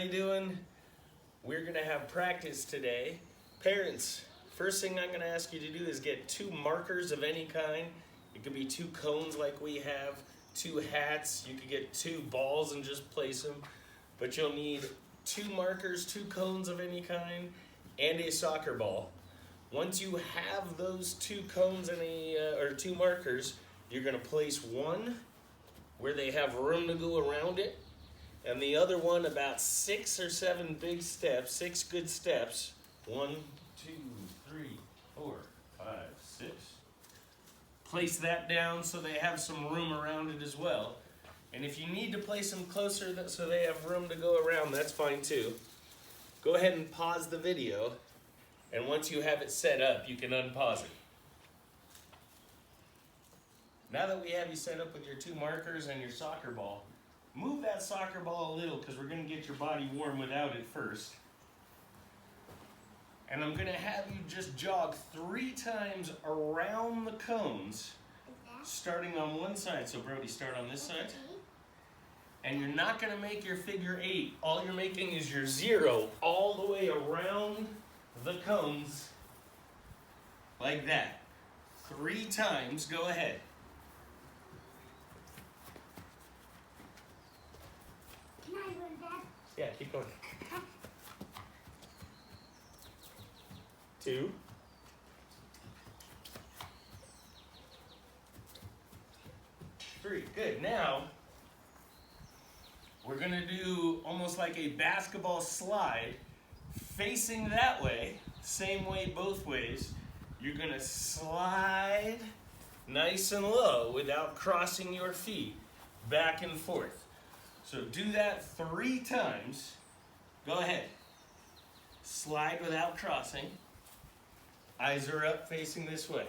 How you doing? We're gonna have practice today. Parents, first thing I'm gonna ask you to do is get 2 markers of any kind. It could be 2 cones like we have, 2 hats. You could get 2 balls and just place them. But you'll need 2 markers, 2 cones of any kind, and a soccer ball. Once you have those 2 cones and or 2 markers, you're gonna place one where they have room to go around it, and the other one about 6 or 7 big steps, 6 good steps. 1, 2, 3, 4, 5, 6. Place that down so they have some room around it as well. And if you need to place them closer so they have room to go around, that's fine too. Go ahead and pause the video, and once you have it set up, you can unpause it. Now that we have you set up with your 2 markers and your soccer ball, move that soccer ball a little because we're going to get your body warm without it first. And I'm going to have you just jog 3 times around the cones, starting on one side. So Brody, start on this side. And you're not going to make your figure 8. All you're making is your 0 all the way around the cones like that. 3 times. Go ahead. Yeah, keep going. 2. 3. Good. Now, we're going to do almost like a basketball slide, facing that way, same way both ways. You're going to slide nice and low without crossing your feet, back and forth. So do that 3 times. Go ahead. Slide without crossing. Eyes are up facing this way.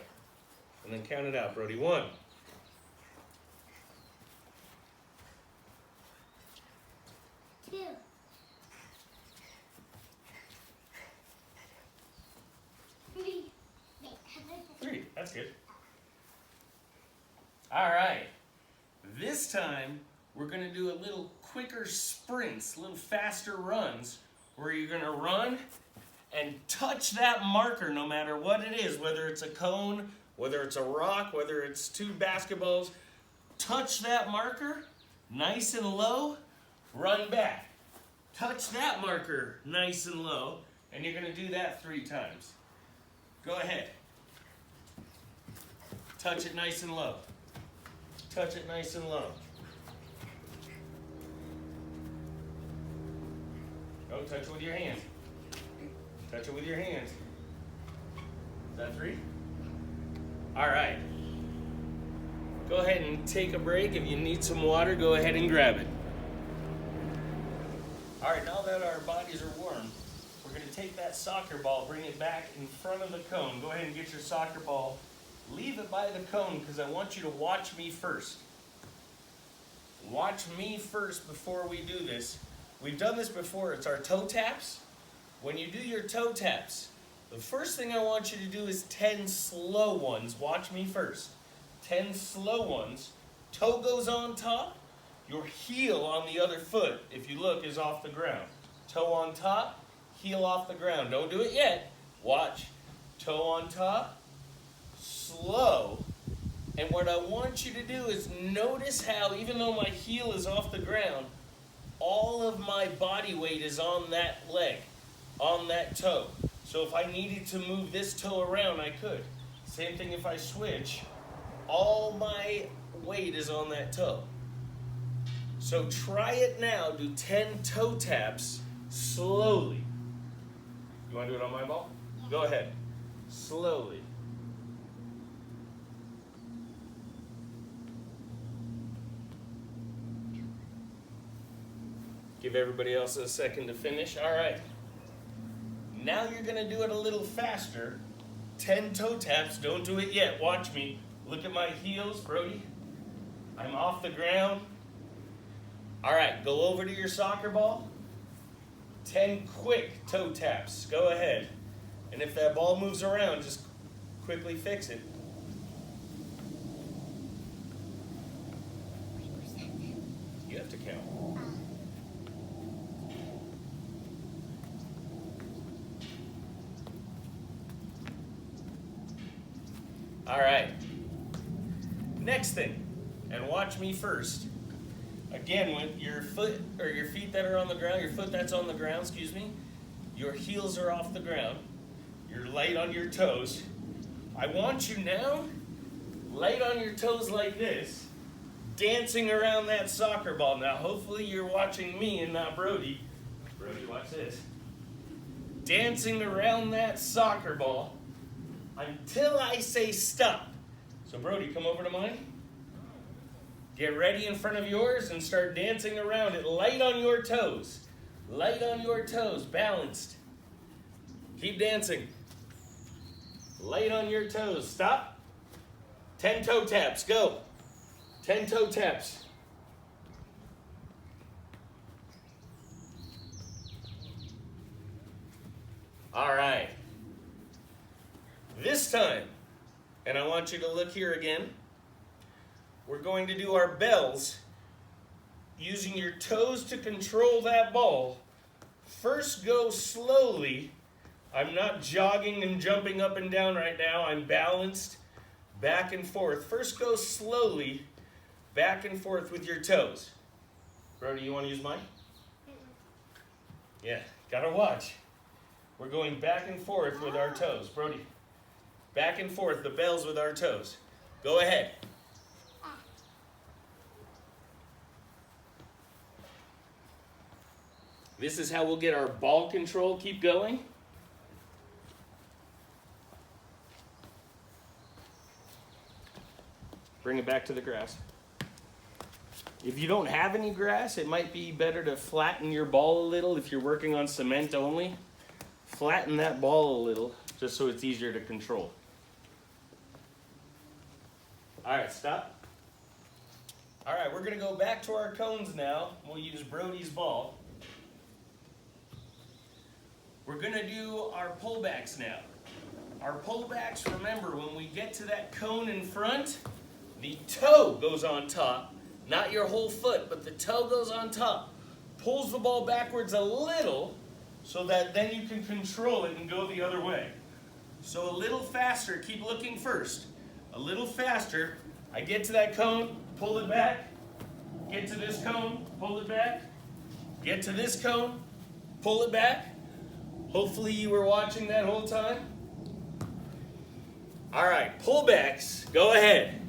And then count it out, Brody. 1. 2. 3. 3. That's good. All right. This time, we're going to do a little quicker sprints, a little faster runs, where you're going to run and touch that marker no matter what it is, whether it's a cone, whether it's a rock, whether it's 2 basketballs. Touch that marker nice and low, run back. Touch that marker nice and low, and you're going to do that 3 times. Go ahead. Touch it nice and low. Touch it nice and low. Go touch it with your hands. Touch it with your hands. Is that 3? All right. Go ahead and take a break. If you need some water, go ahead and grab it. All right, now that our bodies are warm, we're going to take that soccer ball, bring it back in front of the cone. Go ahead and get your soccer ball. Leave it by the cone because I want you to watch me first. Watch me first before we do this. We've done this before. It's our toe taps. When you do your toe taps, the first thing I want you to do is 10 slow ones. Watch me first. 10 slow ones. Toe goes on top. Your heel on the other foot, if you look, is off the ground. Toe on top, heel off the ground. Don't do it yet. Watch. Toe on top. Slow. And what I want you to do is notice how, even though my heel is off the ground, all of my body weight is on that leg, on that toe. So if I needed to move this toe around, I could. Same thing if I switch. All my weight is on that toe. So try it now. Do 10 toe taps slowly. You want to do it on my ball? Yeah. Go ahead. Slowly. Give everybody else a second to finish. All right. Now you're going to do it a little faster. 10 toe taps. Don't do it yet. Watch me. Look at my heels, Brody. I'm off the ground. All right. Go over to your soccer ball. 10 quick toe taps. Go ahead. And if that ball moves around, just quickly fix it. You have to count. All right. Next thing, and watch me first. Again, with your foot or your feet that are on the ground, your foot that's on the ground, excuse me, your heels are off the ground. You're light on your toes. I want you now, light on your toes like this, dancing around that soccer ball. Now, hopefully you're watching me and not Brody. Brody, watch this. Dancing around that soccer ball until I say stop. So Brody, come over to mine. Get ready in front of yours and start dancing around it. Light on your toes. Light on your toes, balanced. Keep dancing. Light on your toes. Stop. 10 toe taps. Go. 10 toe taps. All right. This time, and I want you to look here again, we're going to do our bells using your toes to control that ball. First, go slowly. I'm not jogging and jumping up and down right now. I'm balanced back and forth. First, go slowly back and forth with your toes. Brody, you want to use mine? Yeah, gotta watch. We're going back and forth with our toes. Brody, back and forth, the bells with our toes. Go ahead. This is how we'll get our ball control. Keep going. Bring it back to the grass. If you don't have any grass, it might be better to flatten your ball a little. If you're working on cement only, flatten that ball a little just so it's easier to control. All right, stop. All right, we're gonna go back to our cones now. We'll use Brody's ball. We're gonna do our pullbacks now. Our pullbacks, remember, when we get to that cone in front, the toe goes on top, not your whole foot, but the toe goes on top. Pulls the ball backwards a little so that then you can control it and go the other way. So a little faster, keep looking first. A little faster. I get to that cone, pull it back. Get to this cone, pull it back. Get to this cone, pull it back. Hopefully you were watching that whole time. All right, pullbacks, go ahead.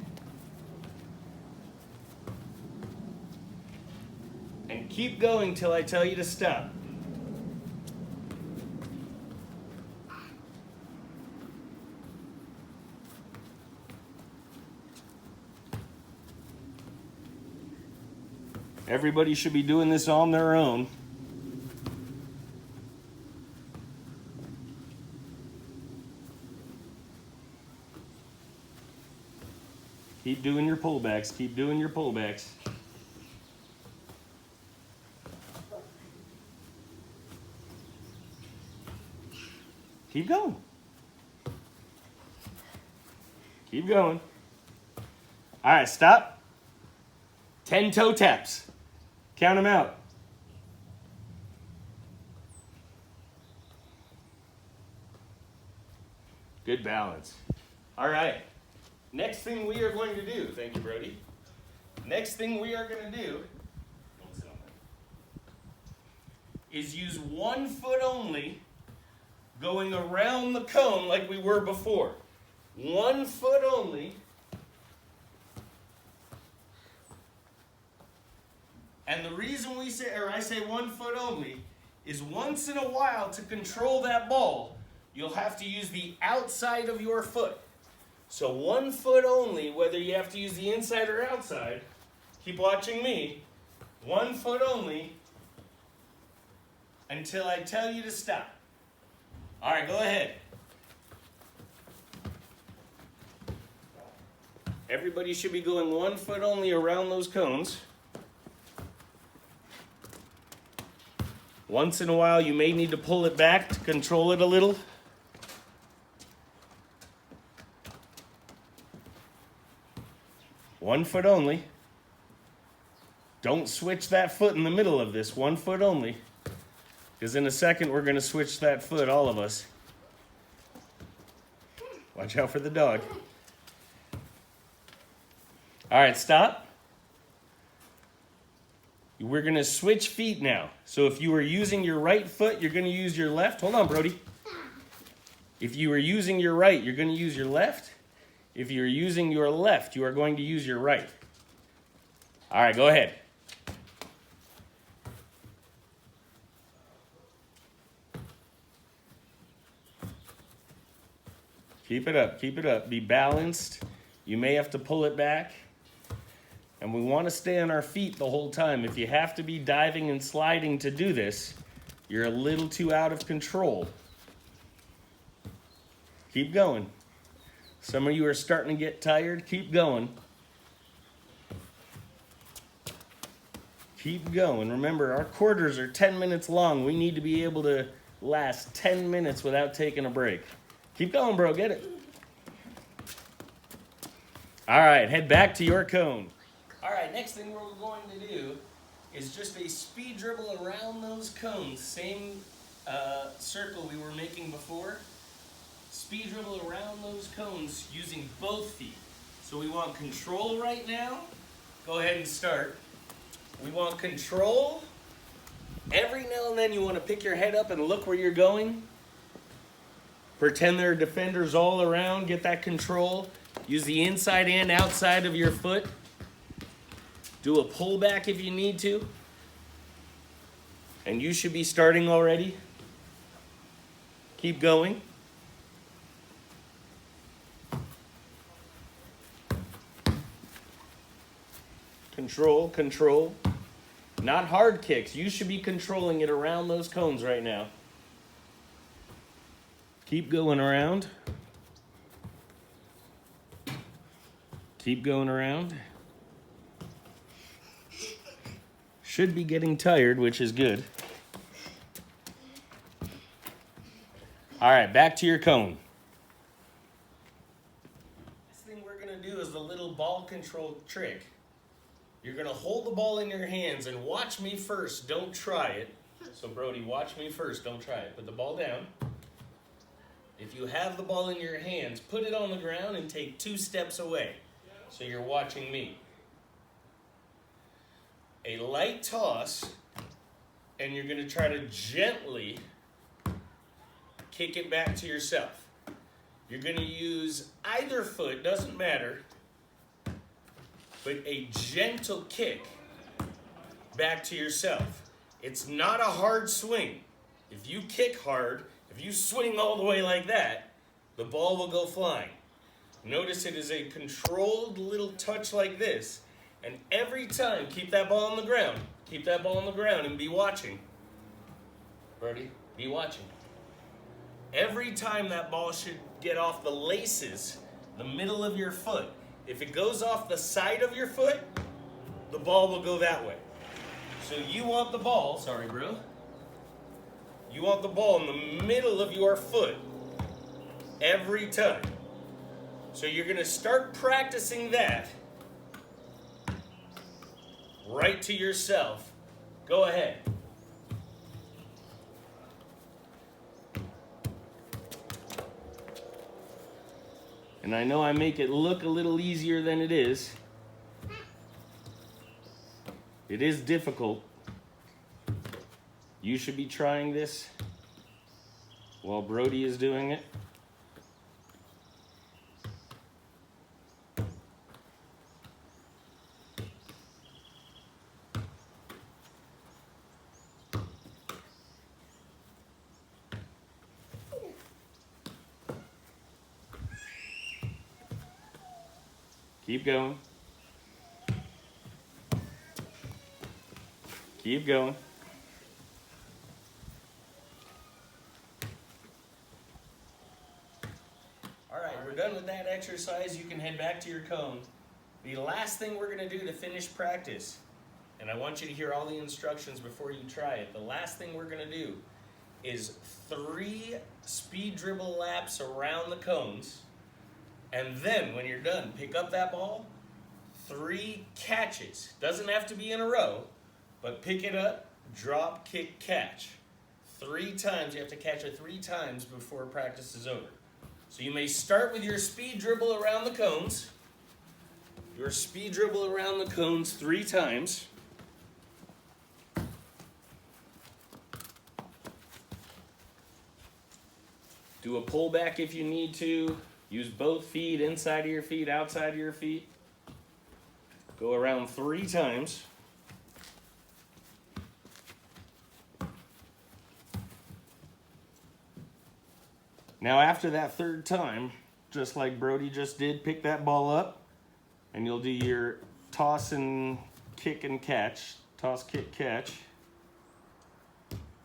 And keep going till I tell you to stop. Everybody should be doing this on their own. Keep doing your pullbacks. Keep doing your pullbacks. Keep going. Keep going. All right, stop. 10 toe taps. Count them out. Good balance. All right. Next thing we are going to do, thank you, Brody. Next thing we are going to do is use 1 foot only going around the cone like we were before. 1 foot only. And the reason we say, or I say 1 foot only, is once in a while to control that ball, you'll have to use the outside of your foot. So 1 foot only, whether you have to use the inside or outside, keep watching me, 1 foot only until I tell you to stop. All right, go ahead. Everybody should be going 1 foot only around those cones. Once in a while, you may need to pull it back to control it a little. One foot only. Don't switch that foot in the middle of this. 1 foot only. Because in a second, we're going to switch that foot, all of us. Watch out for the dog. All right, stop. We're going to switch feet now. So if you were using your right foot, you're going to use your left. Hold on, Brody. If you were using your right, you're going to use your left. If you're using your left, you are going to use your right. All right, go ahead. Keep it up, keep it up. Be balanced. You may have to pull it back. And we want to stay on our feet the whole time. If you have to be diving and sliding to do this, you're a little too out of control. Keep going. Some of you are starting to get tired. Keep going. Keep going. Remember, our quarters are 10 minutes long. We need to be able to last 10 minutes without taking a break. Keep going, bro. Get it. All right, head back to your cone. All right, next thing we're going to do is just a speed dribble around those cones. Same circle we were making before. Speed dribble around those cones using both feet. So we want control right now. Go ahead and start. We want control. Every now and then you want to pick your head up and look where you're going. Pretend there are defenders all around. Get that control. Use the inside and outside of your foot. Do a pullback if you need to. And you should be starting already. Keep going. Control, control. Not hard kicks. You should be controlling it around those cones right now. Keep going around. Keep going around. Should be getting tired, which is good. All right, back to your cone. Next thing we're going to do is the little ball control trick. You're going to hold the ball in your hands and watch me first. Don't try it. So, Brody, watch me first. Don't try it. Put the ball down. If you have the ball in your hands, put it on the ground and take 2 steps away. So you're watching me. A light toss, and you're going to try to gently kick it back to yourself. You're going to use either foot, doesn't matter, but a gentle kick back to yourself. It's not a hard swing. If you kick hard, if you swing all the way like that, the ball will go flying. Notice it is a controlled little touch like this. And every time, keep that ball on the ground. Keep that ball on the ground and be watching. Brody, be watching. Every time that ball should get off the laces, the middle of your foot. If it goes off the side of your foot, the ball will go that way. So you want the ball, sorry bro, you want the ball in the middle of your foot every time. So you're going to start practicing that right to yourself. Go ahead. And I know I make it look a little easier than it is. It is difficult. You should be trying this while Brody is doing it. Keep going. Keep going. All right, we're done with that exercise. You can head back to your cone. The last thing we're going to do to finish practice, and I want you to hear all the instructions before you try it. The last thing we're going to do is 3 speed dribble laps around the cones. And then, when you're done, pick up that ball, 3 catches. Doesn't have to be in a row, but pick it up, drop, kick, catch. 3 times. You have to catch it 3 times before practice is over. So you may start with your speed dribble around the cones. your speed dribble around the cones 3 times. Do a pullback if you need to. Use both feet, inside of your feet, outside of your feet. Go around 3 times. Now after that 3rd time, just like Brody just did, pick that ball up and you'll do your toss and kick and catch. Toss, kick, catch.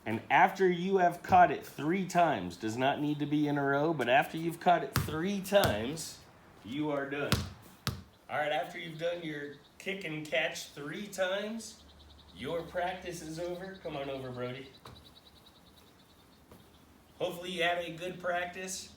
And after you have caught it 3 times, does not need to be in a row, but after you've caught it 3 times, you are done. All right, after you've done your kick and catch 3 times, your practice is over. Come on over, Brody. Hopefully you had a good practice.